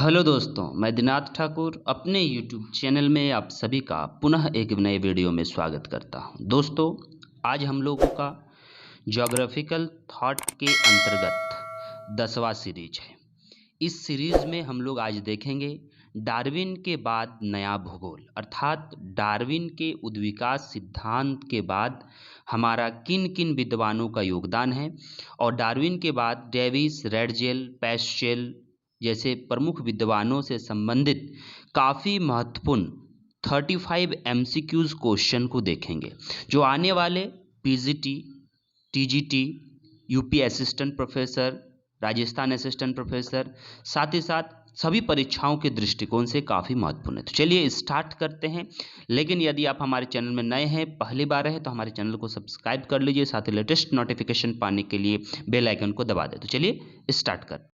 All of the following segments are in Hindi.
हेलो दोस्तों, मैं दिनाथ ठाकुर अपने यूट्यूब चैनल में आप सभी का पुनः एक नए वीडियो में स्वागत करता हूं। दोस्तों, आज हम लोगों का ज्योग्राफिकल थॉट के अंतर्गत 10वां सीरीज है। इस सीरीज में हम लोग आज देखेंगे डार्विन के बाद नया भूगोल, अर्थात डार्विन के उद्विकास सिद्धांत के बाद हमारा किन किन विद्वानों का योगदान है और डार्विन के बाद डेविस, रेडजेल, पैस्चेल जैसे प्रमुख विद्वानों से संबंधित काफ़ी महत्वपूर्ण 35 एमसीक्यूज क्वेश्चन को देखेंगे, जो आने वाले PGT, TGT, UP assistant professor, Rajasthan assistant professor, साथ ही साथ सभी परीक्षाओं के दृष्टिकोण से काफ़ी महत्वपूर्ण है। तो चलिए स्टार्ट करते हैं। लेकिन यदि आप हमारे चैनल में नए हैं, पहली बार है, तो हमारे चैनल को सब्सक्राइब कर लीजिए, साथ ही लेटेस्ट नोटिफिकेशन पाने के लिए बेल आइकन को दबा दें। तो चलिए स्टार्ट कर।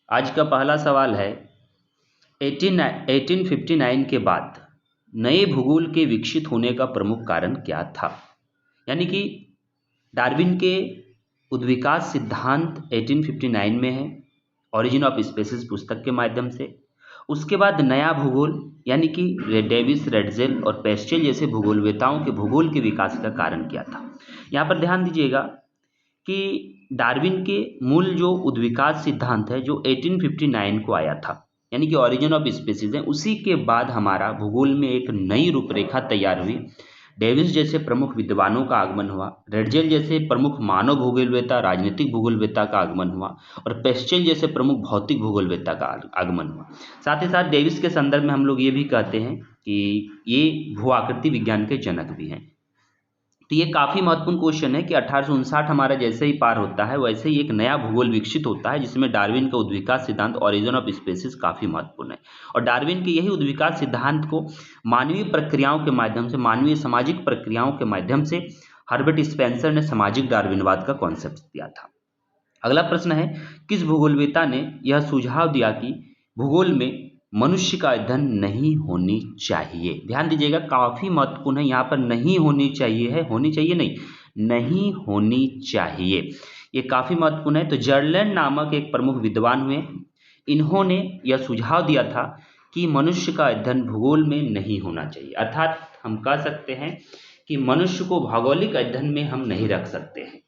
आज का पहला सवाल है 1859 के बाद नए भूगोल के विकसित होने का प्रमुख कारण क्या था। यानी कि डार्विन के उद्विकास सिद्धांत 1859 में है, ओरिजिन ऑफ स्पीसीज पुस्तक के माध्यम से। उसके बाद नया भूगोल यानी कि डेविस, रेडजेल और पैस्चेल जैसे भूगोलवेताओं के भूगोल के विकास का कारण क्या था। यहाँ पर ध्यान दीजिएगा कि डार्विन के मूल जो उद्विकास सिद्धांत है जो 1859 को आया था, यानी कि ओरिजिन ऑफ स्पीसीज है, उसी के बाद हमारा भूगोल में एक नई रूपरेखा तैयार हुई। डेविस जैसे प्रमुख विद्वानों का आगमन हुआ, रेडजेल जैसे प्रमुख मानव भूगोलवेता, राजनीतिक भूगोलवेता का आगमन हुआ और पैस्चेल जैसे प्रमुख भौतिक भूगोलवेता का आगमन हुआ। साथ ही साथ डेविस के संदर्भ में हम लोग ये भी कहते हैं कि ये भू आकृति विज्ञान के जनक भी हैं। तो ये काफ़ी महत्वपूर्ण क्वेश्चन है कि 1859 हमारा जैसे ही पार होता है वैसे ही एक नया भूगोल विकसित होता है, जिसमें डार्विन का उद्विकास सिद्धांत ओरिजिन ऑफ स्पीसीज काफ़ी महत्वपूर्ण है। और डार्विन के यही उद्विकास सिद्धांत को मानवीय प्रक्रियाओं के माध्यम से, मानवीय सामाजिक प्रक्रियाओं के माध्यम से हर्बर्ट स्पेंसर ने सामाजिक डार्विनवाद का कॉन्सेप्ट दिया था। अगला प्रश्न है, किस भूगोलवेता ने यह सुझाव दिया कि भूगोल में मनुष्य का अध्ययन नहीं होनी चाहिए। ध्यान दीजिएगा, काफी महत्वपूर्ण है यहाँ पर, नहीं होनी चाहिए है, होनी चाहिए नहीं, नहीं होनी चाहिए, ये काफी महत्वपूर्ण है। तो जर्लैंड नामक एक प्रमुख विद्वान हुए, इन्होंने यह सुझाव दिया था कि मनुष्य का अध्ययन भूगोल में नहीं होना चाहिए। अर्थात हम कह सकते हैं कि मनुष्य को भौगोलिक अध्ययन में हम नहीं रख सकते हैं।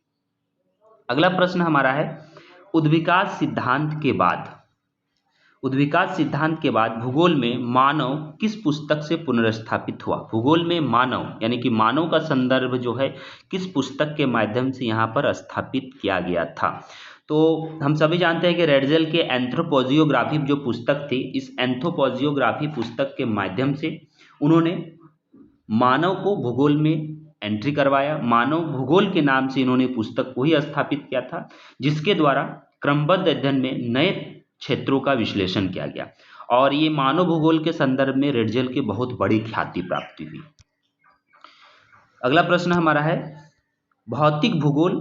अगला प्रश्न हमारा है, उद्विकास सिद्धांत के बाद, उद्विकास सिद्धांत के बाद भूगोल में मानव किस पुस्तक से पुनर्स्थापित हुआ। भूगोल में मानव यानी कि मानव का संदर्भ जो है किस पुस्तक के माध्यम से यहाँ पर स्थापित किया गया था। तो हम सभी जानते हैं कि रेडजेल के एंथ्रोपोजियोग्राफी जो पुस्तक थी, इस एंथ्रोपोजियोग्राफी पुस्तक के माध्यम से उन्होंने मानव को भूगोल में एंट्री करवाया। मानव भूगोल के नाम से इन्होंने पुस्तक को ही स्थापित किया था, जिसके द्वारा क्रमबद्ध अध्ययन में नए क्षेत्रों का विश्लेषण किया गया। और ये मानव भूगोल के संदर्भ में रेडजेल की बहुत बड़ी ख्याति प्राप्ति हुई। अगला प्रश्न हमारा है, भौतिक भूगोल,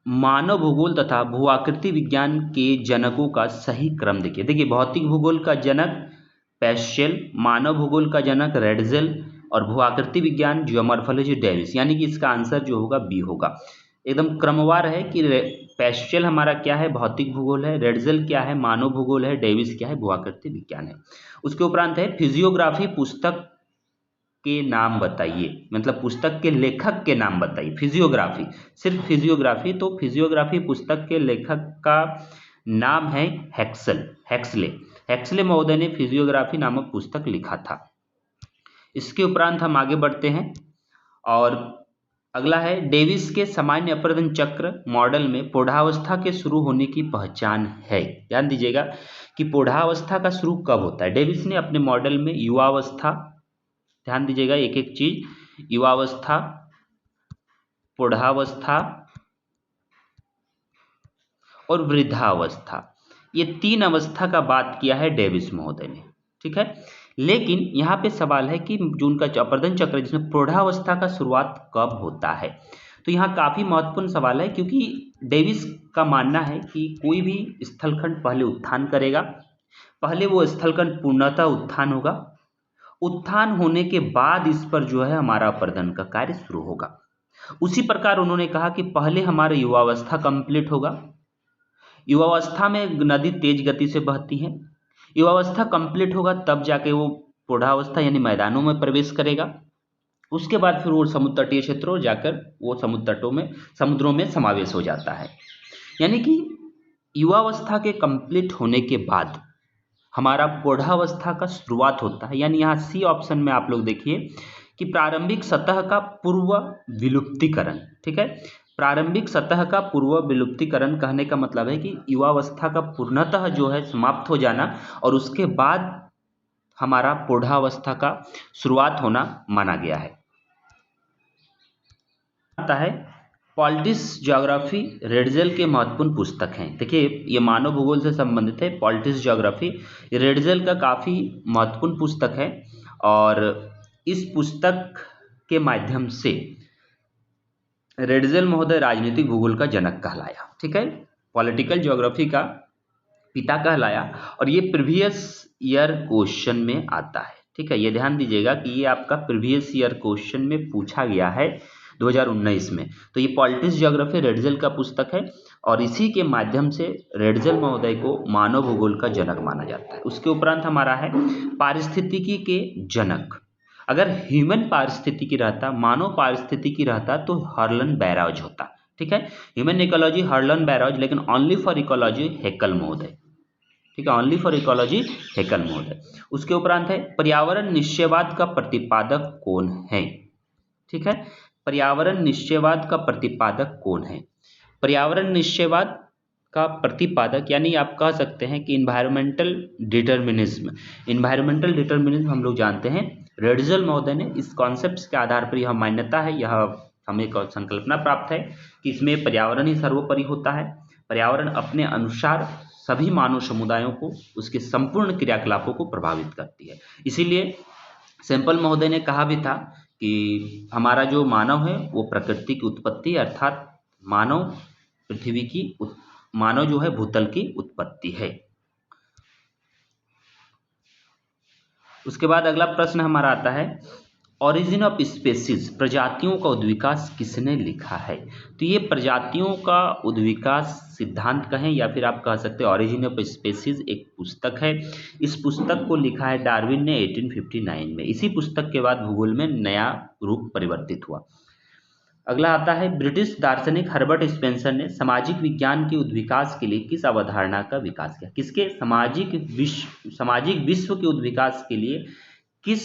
मानव भूगोल तथा भू आकृति विज्ञान के जनकों का सही क्रम देखिए। देखिए, भौतिक भूगोल का जनक पैस्चेल, मानव भूगोल का जनक रेडजेल और भू आकृति विज्ञान जियोमॉर्फोलॉजी डेविस, यानी कि इसका आंसर जो होगा बी होगा। एकदम क्रमवार है कि पैस्चेल हमारा क्या है, भौतिक भूगोल है, रेडजेल क्या है, मानव भूगोल है, डेविस क्या है, भू आकृति विज्ञान है। उसके उपरांत है, फिजियोग्राफी पुस्तक के नाम बताइए, मतलब पुस्तक के लेखक के नाम बताइए। फिजियोग्राफी, सिर्फ फिजियोग्राफी, तो फिजियोग्राफी पुस्तक के लेखक का नाम है हेक्सले महोदय ने फिजियोग्राफी नामक पुस्तक लिखा था। इसके उपरांत हम आगे बढ़ते हैं और अगला है, डेविस के सामान्य अपवर्तन चक्र मॉडल में प्रौढ़ावस्था के शुरू होने की पहचान है। ध्यान दीजिएगा कि प्रौढ़ावस्था का शुरू कब होता है। डेविस ने अपने मॉडल में युवावस्था, ध्यान दीजिएगा एक एक चीज, युवावस्था, प्रौढ़ावस्था और वृद्धावस्था, ये तीन अवस्था का बात किया है डेविस महोदय ने, ठीक है। लेकिन यहाँ पे सवाल है कि जो उनका अपवर्तन चक्र जिसमें प्रौढ़ावस्था का शुरुआत कब होता है। तो यहाँ काफी महत्वपूर्ण सवाल है, क्योंकि डेविस का मानना है कि कोई भी स्थलखंड पहले उत्थान करेगा, पहले वो स्थलखंड पूर्णतः उत्थान होगा, उत्थान होने के बाद इस पर जो है हमारा अपवर्तन का कार्य शुरू होगा। उसी प्रकार उन्होंने कहा कि पहले हमारा युवावस्था कंप्लीट होगा। युवावस्था में नदी तेज गति से बहती है। युवावस्था कंप्लीट होगा तब जाके वो प्रौढ़ावस्था यानी मैदानों में प्रवेश करेगा। उसके बाद फिर वो समुद्र तटीय क्षेत्रों जाकर वो समुद्रों में समावेश हो जाता है। यानी कि युवावस्था के कंप्लीट होने के बाद हमारा प्रौढ़ावस्था का शुरुआत होता है। यानी यहाँ सी ऑप्शन में आप लोग देखिए कि प्रारंभिक सतह का पूर्व विलुप्तीकरण। ठीक है, प्रारंभिक सतह का पूर्व विलुप्तीकरण कहने का मतलब है कि युवावस्था का पूर्णतः जो है समाप्त हो जाना और उसके बाद हमारा प्रौढ़ावस्था का शुरुआत होना माना गया है। आता है पॉलिटिक्स ज्योग्राफी रेडजेल के महत्वपूर्ण पुस्तक हैं। देखिए ये मानव भूगोल से संबंधित है। पॉलिटिक्स ज्योग्राफी रेडजेल का काफ़ी महत्वपूर्ण पुस्तक है और इस पुस्तक के माध्यम से रेडजेल महोदय राजनीतिक भूगोल का जनक कहलाया। ठीक है, पॉलिटिकल ज्योग्राफी का पिता कहलाया और ये प्रीवियस ईयर क्वेश्चन में आता है। ठीक है, ये ध्यान दीजिएगा कि ये आपका प्रीवियस ईयर क्वेश्चन में पूछा गया है 2019 में। तो ये पॉलिटिक्स ज्योग्राफी रेडजेल का पुस्तक है और इसी के माध्यम से रेडजेल महोदय को मानव भूगोल का जनक माना जाता है। उसके उपरांत हमारा है पारिस्थितिकी के जनक। अगर ह्यूमन पारिस्थितिकी रहता, मानव पारिस्थितिकी रहता तो हर्लन बैराज होता। ठीक है, ह्यूमन इकोलॉजी हर्लन बैराज, लेकिन ओनली फॉर इकोलॉजी हैकल महोदय। ठीक है, ओनली फॉर इकोलॉजी हैकल महोदय। उसके उपरांत है पर्यावरण निश्चयवाद का प्रतिपादक कौन है। ठीक है, पर्यावरण निश्चयवाद का प्रतिपादक कौन है। पर्यावरण निश्चयवाद का प्रतिपादक यानी आप कह सकते हैं कि इन्वायरमेंटल डिटर्मिनिज्म। इन्वायरमेंटल डिटर्मिनिज्म हम लोग जानते हैं रेडजेल महोदय ने इस कॉन्सेप्ट के आधार पर यह मान्यता है, यह हमें एक संकल्पना प्राप्त है कि इसमें पर्यावरण ही सर्वोपरि होता है। पर्यावरण अपने अनुसार सभी मानव समुदायों को उसके संपूर्ण क्रियाकलापों को प्रभावित करती है। इसीलिए सैंपल महोदय ने कहा भी था कि हमारा जो मानव है वो प्रकृति की उत्पत्ति, अर्थात मानव पृथ्वी की मानव जो है भूतल की उत्पत्ति है। उसके बाद अगला प्रश्न हमारा आता है ओरिजिन ऑफ स्पेसीज, प्रजातियों का उद्विकास किसने लिखा है। तो ये प्रजातियों का उद्विकास सिद्धांत कहें या फिर आप कह सकते हैं ओरिजिन ऑफ स्पेसीज एक पुस्तक है। इस पुस्तक को लिखा है डार्विन ने 1859 में। इसी पुस्तक के बाद भूगोल में नया रूप परिवर्तित हुआ। अगला आता है ब्रिटिश दार्शनिक हर्बर्ट स्पेंसर ने सामाजिक विज्ञान के उद्विकास के लिए किस अवधारणा का विकास किया। किसके सामाजिक विश्व के उद्विकास के लिए किस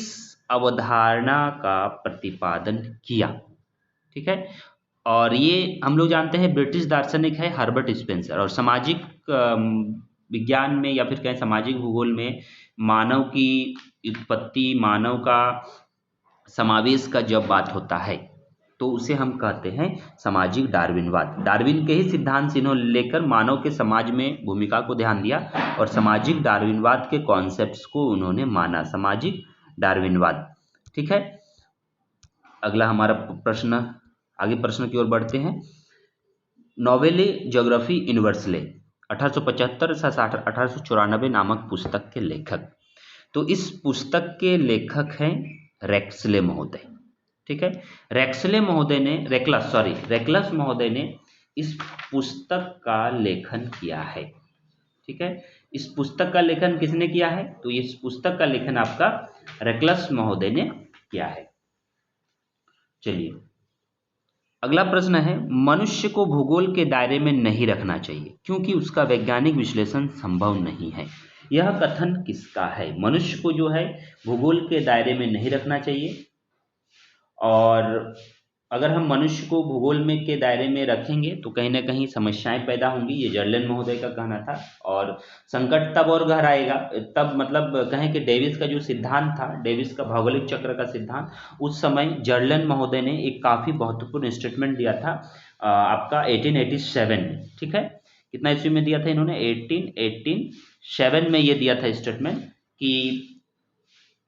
अवधारणा का प्रतिपादन किया। ठीक है, और ये हम लोग जानते हैं ब्रिटिश दार्शनिक है हर्बर्ट स्पेंसर। और सामाजिक विज्ञान में या फिर कहें सामाजिक भूगोल में मानव की उत्पत्ति, मानव का समावेश का जब बात होता है तो उसे हम कहते हैं सामाजिक डार्विनवाद। डार्विन के ही सिद्धांत से इन्होंने लेकर मानव के समाज में भूमिका को ध्यान दिया और सामाजिक डार्विनवाद के कॉन्सेप्ट्स को उन्होंने माना, सामाजिक डार्विनवाद। ठीक है, अगला हमारा प्रश्न, आगे प्रश्न की ओर बढ़ते हैं। नोवेले ज्योग्राफी यूनिवर्सले 1875 से 1894 नामक पुस्तक के लेखक। तो इस पुस्तक के लेखक हैं रेक्सले महोदय। ठीक है, रेक्सले महोदय ने रेक्लस महोदय ने इस पुस्तक का लेखन किया है। ठीक है, इस पुस्तक का लेखन किसने किया है। तो इस पुस्तक का लेखन आपका रेक्लस महोदय ने किया है। चलिए अगला प्रश्न है मनुष्य को भूगोल के दायरे में नहीं रखना चाहिए क्योंकि उसका वैज्ञानिक विश्लेषण संभव नहीं है। यह कथन किसका है। मनुष्य को जो है भूगोल के दायरे में नहीं रखना चाहिए और अगर हम मनुष्य को भूगोल में के दायरे में रखेंगे तो कहीं ना कहीं समस्याएं पैदा होंगी। ये जर्लन महोदय का कहना था और संकट तब और गहराएगा तब, मतलब कहें कि डेविस का जो सिद्धांत था, डेविस का भौगोलिक चक्र का सिद्धांत, उस समय जर्लन महोदय ने एक काफ़ी महत्वपूर्ण स्टेटमेंट दिया था आपका 1887 में। ठीक है, कितना ईस्वी में दिया था इन्होंने, 1887 में ये दिया था स्टेटमेंट कि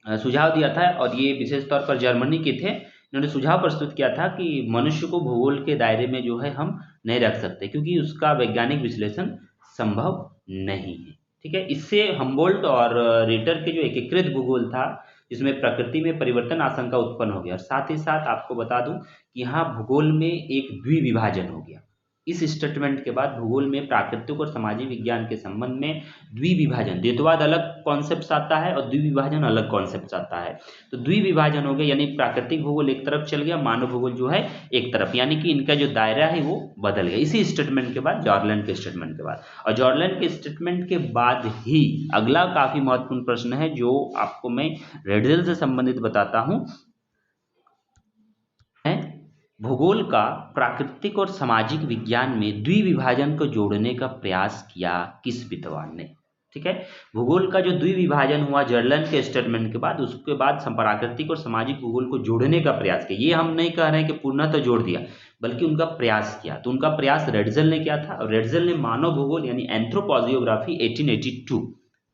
सुझाव दिया था और ये विशेष तौर पर जर्मनी के थे। इन्होंने सुझाव प्रस्तुत किया था कि मनुष्य को भूगोल के दायरे में जो है हम नहीं रख सकते क्योंकि उसका वैज्ञानिक विश्लेषण संभव नहीं है। ठीक है, इससे हम्बोल्ट और रिटर के जो एकीकृत भूगोल था जिसमें प्रकृति में परिवर्तन आशंका उत्पन्न हो गया। और साथ ही साथ आपको बता दूं कि यहाँ भूगोल में एक द्विविभाजन हो गया। इस स्टेटमेंट के बाद भूगोल में प्राकृतिक और सामाजिक विज्ञान के संबंध में द्विविभाजन, द्वैतवाद अलग कॉन्सेप्ट आता है और द्विविभाजन अलग कॉन्सेप्ट आता है। तो द्विविभाजन हो गया, यानी प्राकृतिक भूगोल एक तरफ चल गया, मानव भूगोल जो है एक तरफ, यानी कि इनका जो दायरा है वो बदल गया इसी स्टेटमेंट के बाद, जॉर्लैंड के स्टेटमेंट के बाद। और जॉर्लैंड के स्टेटमेंट के बाद ही अगला काफी महत्वपूर्ण प्रश्न है जो आपको मैं रेडजेल से संबंधित बताता हूं, भूगोल का प्राकृतिक और सामाजिक विज्ञान में द्विविभाजन को जोड़ने का प्रयास किया किस विद्वान ने। ठीक है, भूगोल का जो द्विविभाजन हुआ जर्लन के स्टेटमेंट के बाद, उसके बाद प्राकृतिक और सामाजिक भूगोल को जोड़ने का प्रयास किया। ये हम नहीं कह रहे हैं कि पूर्णतः जोड़ दिया, बल्कि उनका प्रयास किया। तो उनका प्रयास रेडजेल ने किया था, और रेडजेल ने मानव भूगोल यानी एंथ्रोपोजियोग्राफी 1882,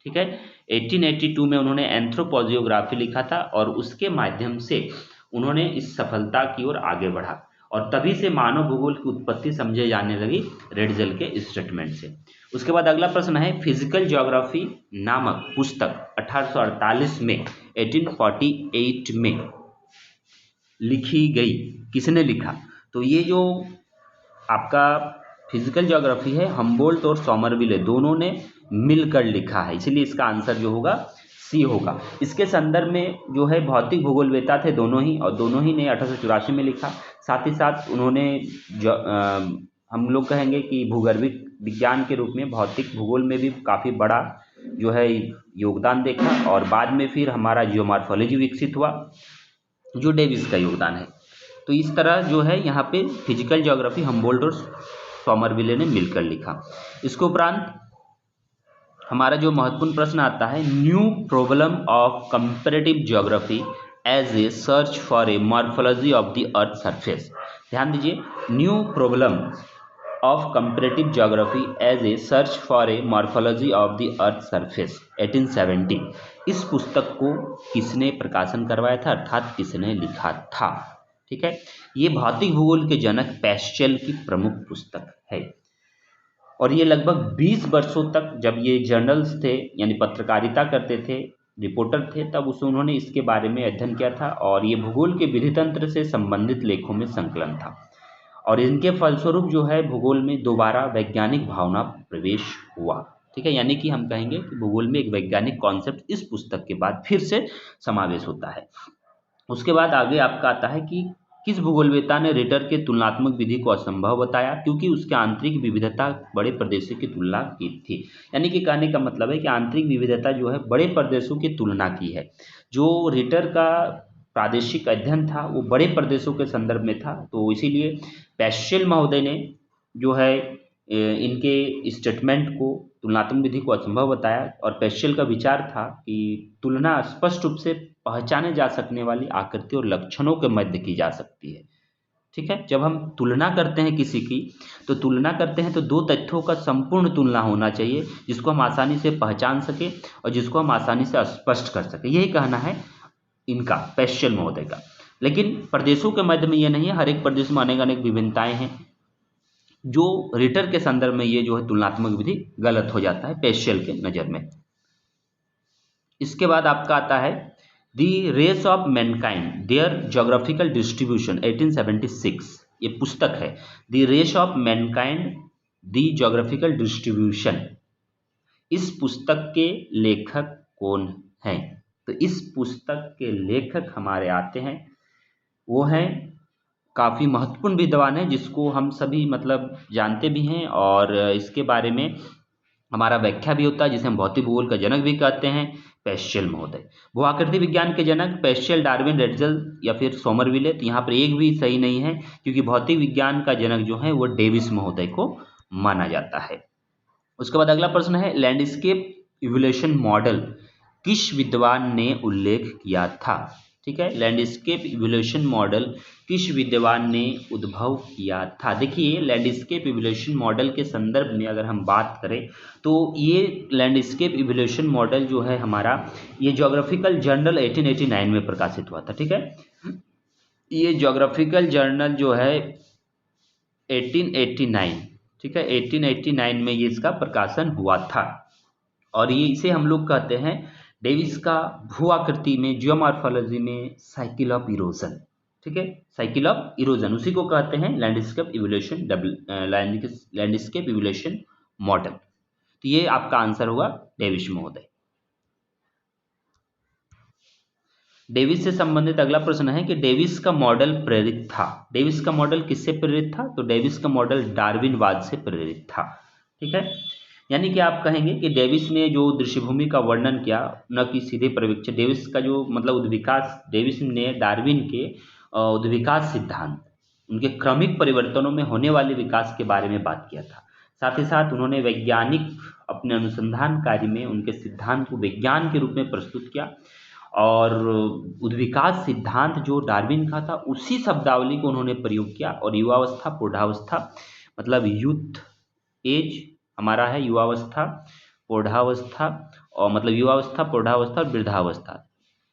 ठीक है, 1882 में उन्होंने एंथ्रोपोजियोग्राफी लिखा था, और उसके माध्यम से उन्होंने इस सफलता की ओर आगे बढ़ा, और तभी से मानव भूगोल की उत्पत्ति समझे जाने लगी रेडजेल के स्टेटमेंट से। उसके बाद अगला प्रश्न है, फिजिकल ज्योग्राफी नामक पुस्तक 1848 में 1848 में लिखी गई, किसने लिखा? तो ये जो आपका फिजिकल ज्योग्राफी है हम्बोल्ट और सॉमरविले दोनों ने मिलकर लिखा है, इसलिए इसका आंसर जो होगा सी होगा। इसके संदर्भ में जो है भौतिक भूगोलवेता थे दोनों ही, और दोनों ही ने 1884 में लिखा। साथ ही साथ उन्होंने हम लोग कहेंगे कि भूगर्भिक विज्ञान के रूप में भौतिक भूगोल में भी काफ़ी बड़ा जो है योगदान देखा, और बाद में फिर हमारा जियोमॉर्फोलॉजी विकसित हुआ जो डेविस का योगदान है। तो इस तरह जो है यहाँ पे फिजिकल ज्योग्राफी हम्बोल्ट और सॉमरविले ने मिलकर लिखा। इसके उपरांत हमारा जो महत्वपूर्ण प्रश्न आता है, new problem of comparative geography as a search for a morphology of the earth surface. ध्यान दीजिए, new problem of comparative geography as a search for a morphology of the earth surface 1870। इस पुस्तक को किसने प्रकाशन करवाया था, अर्थात किसने लिखा था? ठीक है, ये भौतिक भूगोल के जनक पैस्चेल की प्रमुख पुस्तक है, और ये लगभग 20 वर्षों तक जब ये जर्नल्स थे यानी पत्रकारिता करते थे, रिपोर्टर थे, तब उन्होंने इसके बारे में अध्ययन किया था, और ये भूगोल के विधि तंत्र से संबंधित लेखों में संकलन था, और इनके फलस्वरूप जो है भूगोल में दोबारा वैज्ञानिक भावना प्रवेश हुआ। ठीक है, यानी कि हम कहेंगे कि भूगोल में एक वैज्ञानिक कॉन्सेप्ट इस पुस्तक के बाद फिर से समावेश होता है। उसके बाद आगे आपका आता है कि किस भूगोलवेता ने रिटर के तुलनात्मक विधि को असंभव बताया, क्योंकि उसके आंतरिक विविधता बड़े प्रदेशों की तुलना की थी। यानी कि कहने का मतलब है कि आंतरिक विविधता जो है बड़े प्रदेशों की तुलना की है। जो रिटर का प्रादेशिक अध्ययन था वो बड़े प्रदेशों के संदर्भ में था, तो इसीलिए पैस्चेल महोदय ने जो है इनके स्टेटमेंट को तुलनात्मक विधि को असंभव बताया। और पैस्चेल का विचार था कि तुलना स्पष्ट रूप से पहचाने जा सकने वाली आकृति और लक्षणों के मध्य की जा सकती है। ठीक है, जब हम तुलना करते हैं किसी की, तो तुलना करते हैं तो दो तथ्यों का संपूर्ण तुलना होना चाहिए, जिसको हम आसानी से पहचान सके और जिसको हम आसानी से स्पष्ट कर सके। यही कहना है इनका, पैस्चेल महोदय का। लेकिन प्रदेशों के मध्य में ये नहीं है, हर एक प्रदेश में अनेक विभिन्नताएं हैं, जो रिटर के संदर्भ में ये जो है तुलनात्मक विधि गलत हो जाता है पैस्चेल के नज़र में। इसके बाद आपका आता है the race of mankind their geographical distribution 1876। ये पुस्तक है the race of mankind the geographical distribution. इस पुस्तक के लेखक कौन हैं? तो इस पुस्तक के लेखक हमारे आते हैं, वो हैं काफ़ी महत्वपूर्ण विद्वान है, जिसको हम सभी मतलब जानते भी हैं, और इसके बारे में हमारा व्याख्या भी होता है, जिसे हम भौतिक भूगोल का जनक भी कहते हैं, पैस्चेल महोदय। भूआकृति विज्ञान के जनक पैस्चेल, डार्विन, रेडजेल या फिर सोमरविले। तो यहाँ पर एक भी सही नहीं है, क्योंकि भौतिक विज्ञान का जनक जो है वो डेविस महोदय को माना जाता है। उसके बाद अगला प्रश्न है, लैंडस्केप इवोल्यूशन मॉडल किस विद्वान ने उल्लेख किया था? ठीक है, लैंडस्केप इवोल्यूशन मॉडल किस विद्वान ने उद्भव किया था? देखिए, लैंडस्केप इवोल्यूशन मॉडल के संदर्भ में अगर हम बात करें तो ये लैंडस्केप इवोल्यूशन मॉडल जो है हमारा, ये ज्योग्राफिकल जर्नल 1889 में प्रकाशित हुआ था। ठीक है, ये ज्योग्राफिकल जर्नल जो है 1889, ठीक है, 1889 में ये इसका प्रकाशन हुआ था, और ये इसे हम लोग कहते हैं डेविस का भू आकृति में, जियोमॉर्फोलॉजी में साइकिल ऑफ इरोजन, ठीक है, साइकिल ऑफ इरोजन, उसी को कहते हैं landscape evolution landscape evolution model. तो ये आपका आंसर हुआ डेविस महोदय। डेविस से संबंधित अगला प्रश्न है कि डेविस का मॉडल प्रेरित था। डेविस का मॉडल किससे प्रेरित था? तो डेविस का मॉडल डार्विनवाद से प्रेरित था, ठीक है। यानी कि आप कहेंगे कि डेविस ने जो दृश्यभूमि का वर्णन किया, न कि सीधे पर्यवेक्षण, डेविस का जो मतलब उद्विकास, डेविस ने डार्विन के उद्विकास सिद्धांत, उनके क्रमिक परिवर्तनों में होने वाले विकास के बारे में बात किया था। साथ ही साथ उन्होंने वैज्ञानिक अपने अनुसंधान कार्य में उनके सिद्धांत को विज्ञान के रूप में प्रस्तुत किया, और उद्विकास सिद्धांत जो डार्विन का था उसी शब्दावली को उन्होंने प्रयोग किया। और युवावस्था, प्रौढ़ावस्था, मतलब यूथ एज हमारा है युवावस्था, प्रौढ़ावस्था, और मतलब युवावस्था, प्रौढ़ावस्था और वृद्धावस्था,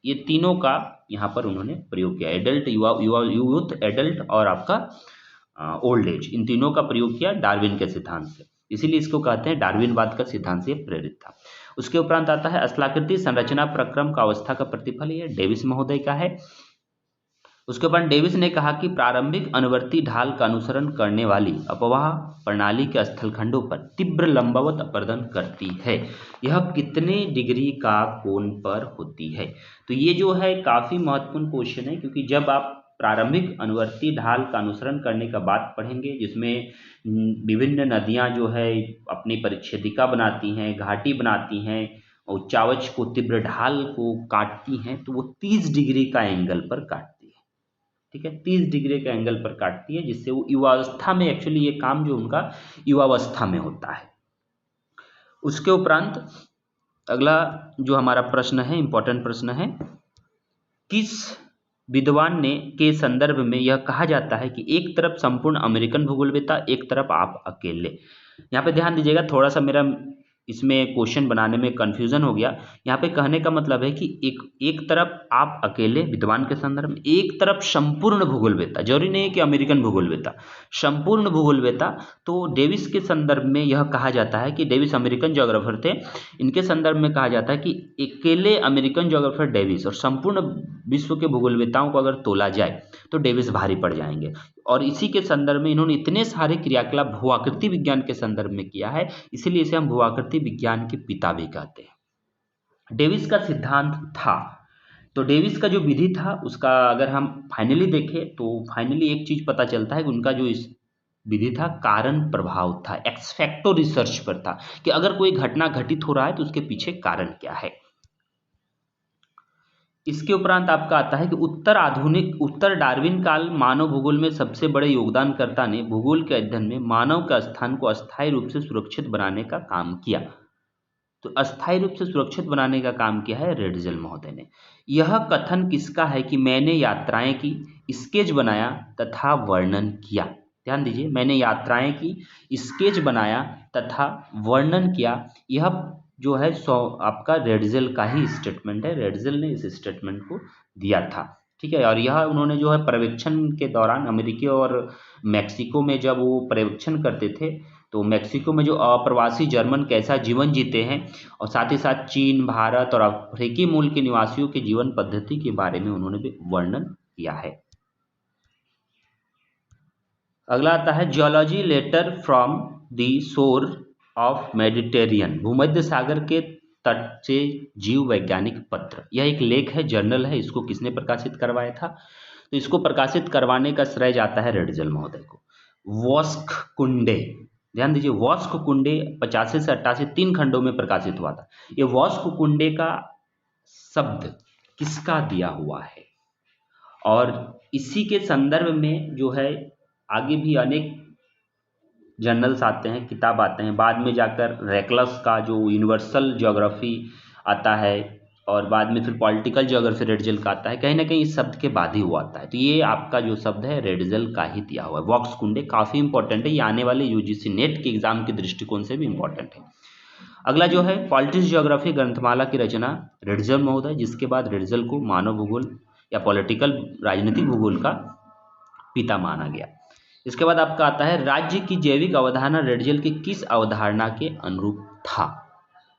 ये तीनों का यहाँ पर उन्होंने प्रयोग किया। एडल्ट, यूथ, एडल्ट और आपका ओल्ड एज, इन तीनों का प्रयोग किया डार्विन के सिद्धांत से, इसीलिए इसको कहते हैं डार्विनवाद का सिद्धांत से प्रेरित था। उसके उपरांत आता है स्थलाकृति संरचना प्रक्रम का अवस्था का प्रतिफल, ये डेविस महोदय का है। उसके बाद डेविस ने कहा कि प्रारंभिक अनुवर्ती ढाल का अनुसरण करने वाली अपवाह प्रणाली के स्थलखंडों पर तीव्र लंबवत अपरदन करती है। यह कितने डिग्री का कोण पर होती है? तो ये जो है काफी महत्वपूर्ण क्वेश्चन है, क्योंकि जब आप प्रारंभिक अनुवर्ती ढाल का अनुसरण करने का बात पढ़ेंगे, जिसमें विभिन्न नदियां जो है अपनी परिच्छेदिका बनाती हैं, घाटी बनाती हैं और उच्चावच को, तीव्र ढाल को काटती हैं, तो वो 30 डिग्री का एंगल पर काटती है, ठीक है, 30 डिग्री का एंगल पर काटती है, जिससे वो युवावस्था में, एक्चुअली ये काम जो उनका युवावस्था में होता है। उसके उपरांत अगला जो हमारा प्रश्न है, इंपॉर्टेंट प्रश्न है, किस विद्वान ने के संदर्भ में यह कहा जाता है कि एक तरफ संपूर्ण अमेरिकन भूगोलवेत्ता, एक तरफ आप अकेले। यहाँ पे ध्यान दीजिएगा, थोड़ा सा मेरा इसमें क्वेश्चन बनाने में कंफ्यूजन हो गया। यहाँ पे कहने का मतलब है कि एक तरफ आप अकेले विद्वान के संदर्भ में, एक तरफ संपूर्ण भूगोलवेत्ता, जरूरी नहीं है कि अमेरिकन भूगोलवेत्ता, संपूर्ण भूगोलवेत्ता। तो डेविस के संदर्भ में यह कहा जाता है कि डेविस अमेरिकन ज्योग्राफर थे, इनके संदर्भ में कहा जाता है कि अकेले अमेरिकन ज्योग्राफर डेविस और संपूर्ण विश्व के भूगोलवेत्ताओं को अगर तोला जाए तो डेविस भारी पड़ जाएंगे। और इसी के संदर्भ में इन्होंने इतने सारे क्रियाकलाप भूआकृति विज्ञान के संदर्भ में किया है, इसलिए इसे हम भूआकृति विज्ञान के पिता भी कहते हैं। डेविस का सिद्धांत था, तो डेविस का जो विधि था उसका अगर हम फाइनली देखें तो फाइनली एक चीज पता चलता है कि उनका जो इस विधि था कारण प्रभाव था, एक्स फैक्टर रिसर्च पर था, कि अगर कोई घटना घटित हो रहा है तो उसके पीछे कारण क्या है। इसके उपरांत आपका आता है कि उत्तर डार्विन काल मानव भूगोल में सबसे बड़े योगदानकर्ता ने भूगोल के अध्ययन में मानव का स्थान को अस्थायी रूप से सुरक्षित बनाने का काम किया। तो अस्थायी रूप से सुरक्षित बनाने का काम किया है रेडजल महोदय ने। यह कथन किसका है कि मैंने यात्राएं की, स्केच बनाया तथा वर्णन किया। ध्यान दीजिए, मैंने यात्राएं की, स्केच बनाया तथा वर्णन किया, यह जो है आपका रेडजल का ही स्टेटमेंट है। रेडजल ने इस स्टेटमेंट को दिया था, ठीक है। और यह उन्होंने जो है पर्यवेक्षण के दौरान अमेरिकी और मैक्सिको में जब वो पर्यवेक्षण करते थे, तो मैक्सिको में जो अप्रवासी जर्मन कैसा जीवन जीते हैं, और साथ ही साथ चीन, भारत और अफ्रीकी मूल के निवासियों के जीवन पद्धति के बारे में उन्होंने भी वर्णन किया है। अगला आता है geology letter from the shore of Mediterranean, भूमध्य सागर के तट से जीव वैज्ञानिक पत्र। यह एक लेख है, जर्नल है। इसको किसने प्रकाशित करवाया था? तो इसको प्रकाशित करवाने का श्रेय जाता है रेडजल महोदय को। वॉस्क कुंडे, ध्यान दीजिए, वॉस्क कुंडे 85 से 88 3 खंडों में प्रकाशित हुआ था। ये वॉस्क कुंडे का शब्द किसका दिया हुआ है? और इसी के संदर्भ में जो है आगे भी अनेक जर्नल्स आते हैं, किताब आते हैं। बाद में जाकर रेकलस का जो यूनिवर्सल ज्योग्राफी आता है, और बाद में फिर पॉलिटिकल ज्योग्राफी रेडजल का आता है। कहीं ना कहीं इस शब्द के बाद ही हुआ आता है। तो ये आपका जो शब्द है रेडजल का ही दिया हुआ है। वॉक्स कुंडे काफ़ी इंपॉर्टेंट है, ये आने वाले यूजीसी नेट के एग्जाम के दृष्टिकोण से भी इंपॉर्टेंट है। अगला जो है पॉलिटिक्स ज्योग्राफी ग्रंथमाला की रचना रेडजल महोदय, जिसके बाद रेडजल को मानव भूगोल या पॉलिटिकल राजनीतिक भूगोल का पिता माना गया। इसके बाद आपका आता है राज्य की जैविक अवधारणा रेडजल की किस अवधारणा के अनुरूप था?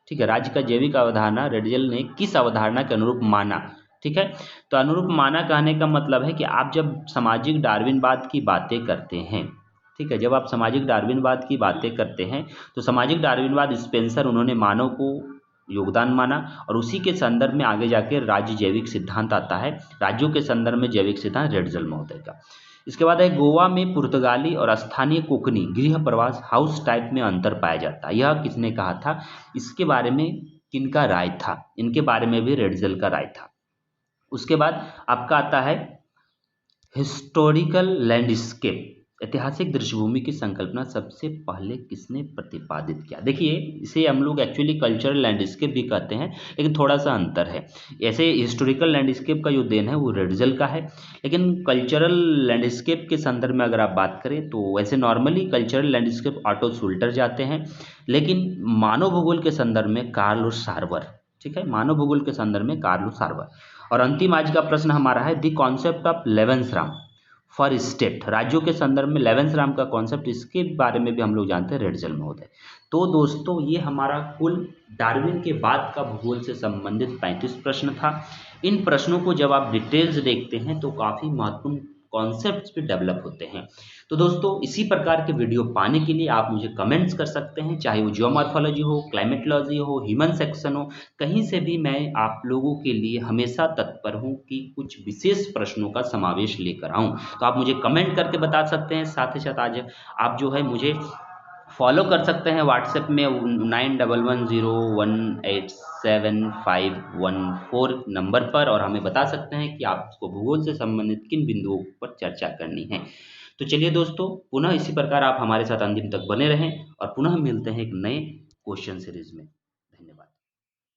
ठीक है, राज्य का जैविक अवधारणा रेडजल ने किस अवधारणा के अनुरूप माना। ठीक है, तो अनुरूप माना कहने का मतलब है कि आप जब सामाजिक डार्विनवाद की बातें करते हैं, ठीक है, जब आप सामाजिक डार्विनवाद की बातें करते हैं तो सामाजिक डार्विनवाद स्पेंसर उन्होंने मानव को योगदान माना और उसी के संदर्भ में आगे जाके राज्य जैविक सिद्धांत आता है, राज्यों के संदर्भ में जैविक सिद्धांत रेडजल महोदय का। इसके बाद है गोवा में पुर्तगाली और स्थानीय कोंकणी गृह प्रवास हाउस टाइप में अंतर पाया जाता है, यह किसने कहा था, इसके बारे में किनका राय था, इनके बारे में भी रेडजल का राय था। उसके बाद आपका आता है हिस्टोरिकल लैंडस्केप, ऐतिहासिक दृश्यभूमि की संकल्पना सबसे पहले किसने प्रतिपादित किया। देखिए इसे हम लोग एक्चुअली कल्चरल लैंडस्केप भी कहते हैं, लेकिन थोड़ा सा अंतर है। ऐसे हिस्टोरिकल लैंडस्केप का जो देन है वो रेडजल का है, लेकिन कल्चरल लैंडस्केप के संदर्भ में अगर आप बात करें तो वैसे नॉर्मली कल्चरल लैंडस्केप ऑटो शुल्टर जाते हैं, लेकिन मानव भूगोल के संदर्भ में कार्ल सार्वर। ठीक है, मानव भूगोल के संदर्भ में कार्ल सार्वर। और अंतिम आज का प्रश्न हमारा है the concept of lebensraum for state, राज्यों के संदर्भ में लेवेंसराम का कॉन्सेप्ट, इसके बारे में भी हम लोग जानते हैं रेडजल महोदय। तो दोस्तों ये हमारा कुल डार्विन के बाद का भूगोल से संबंधित 35 प्रश्न था। इन प्रश्नों को जब आप डिटेल्स देखते हैं तो काफ़ी महत्वपूर्ण कॉन्सेप्ट्स भी डेवलप होते हैं। तो दोस्तों इसी प्रकार के वीडियो पाने के लिए आप मुझे कमेंट्स कर सकते हैं, चाहे वो जियोमॉर्फोलॉजी हो, क्लाइमेटोलॉजी हो, ह्यूमन सेक्शन हो, कहीं से भी मैं आप लोगों के लिए हमेशा तत्पर हूं कि कुछ विशेष प्रश्नों का समावेश लेकर आऊं। तो आप मुझे कमेंट करके बता सकते हैं। साथ ही साथ आज आप जो है मुझे फॉलो कर सकते हैं व्हाट्सएप में 911101875114 नंबर पर, और हमें बता सकते हैं कि आपको भूगोल से संबंधित किन बिंदुओं पर चर्चा करनी है। तो चलिए दोस्तों, पुनः इसी प्रकार आप हमारे साथ अंतिम तक बने रहें और पुनः मिलते हैं एक नए क्वेश्चन सीरीज में।